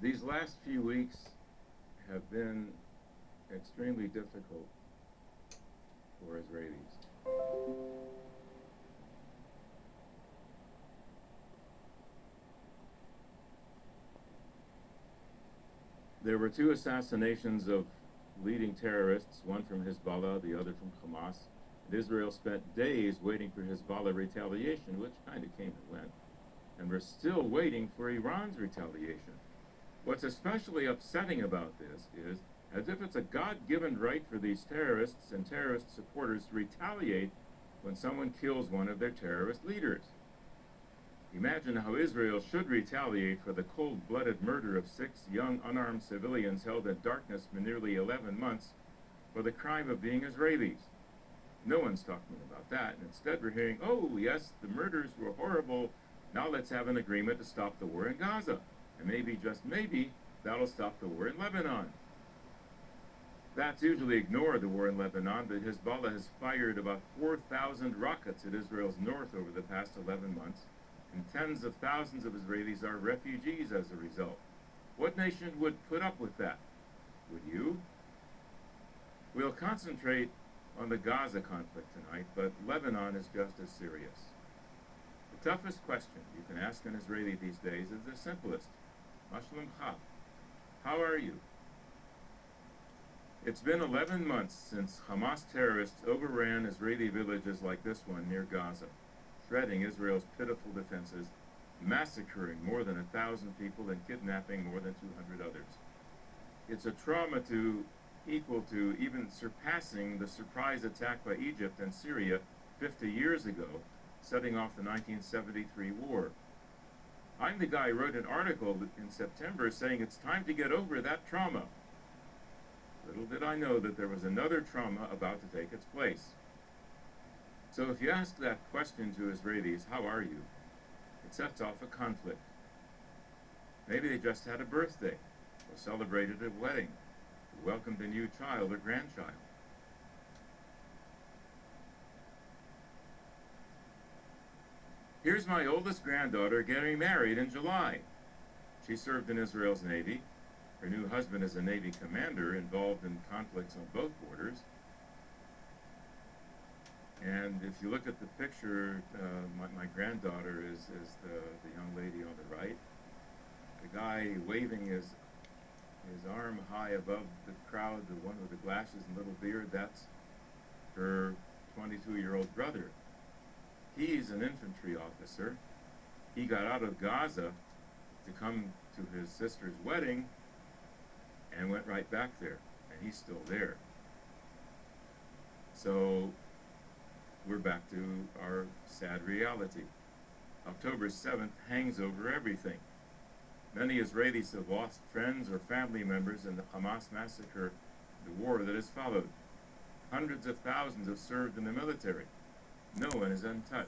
These last few weeks have been extremely difficult for Israelis. There were two assassinations of leading terrorists, one from Hezbollah, the other from Hamas. And Israel spent days waiting for Hezbollah retaliation, which kind of came and went. And we're still waiting for Iran's retaliation. What's especially upsetting about this is, as if it's a God-given right for these terrorists and terrorist supporters to retaliate when someone kills one of their terrorist leaders. Imagine how Israel should retaliate for the cold-blooded murder of 6 young unarmed civilians held in darkness for nearly 11 months for the crime of being Israelis. No one's talking about that, and instead we're hearing, oh yes, the murders were horrible, now let's have an agreement to stop the war in Gaza. And maybe, just maybe, that'll stop the war in Lebanon. That's usually ignore the war in Lebanon, but Hezbollah has fired about 4,000 rockets at Israel's north over the past 11 months, and tens of thousands of Israelis are refugees as a result. What nation would put up with that? Would you? We'll concentrate on the Gaza conflict tonight, but Lebanon is just as serious. The toughest question you can ask an Israeli these days is the simplest. Ma shlomcha? How are you? It's been 11 months since Hamas terrorists overran Israeli villages like this one near Gaza, shredding Israel's pitiful defenses, massacring more than 1,000 people and kidnapping more than 200 others. It's a trauma equal to, even surpassing, the surprise attack by Egypt and Syria 50 years ago, setting off the 1973 war. I'm the guy who wrote an article in September saying it's time to get over that trauma. Little did I know that there was another trauma about to take its place. So if you ask that question to Israelis, how are you? It sets off a conflict. Maybe they just had a birthday, or celebrated a wedding, or welcomed a new child or grandchild. Here's my oldest granddaughter getting married in July. She served in Israel's Navy. Her new husband is a Navy commander involved in conflicts on both borders. And if you look at the picture, my granddaughter is the young lady on the right. The guy waving his arm high above the crowd, the one with the glasses and little beard, that's her 22-year-old brother. He's an infantry officer. He got out of Gaza to come to his sister's wedding and went right back there, and he's still there. So we're back to our sad reality. October 7th hangs over everything. Many Israelis have lost friends or family members in the Hamas massacre, the war that has followed. Hundreds of thousands have served in the military. No one is untouched.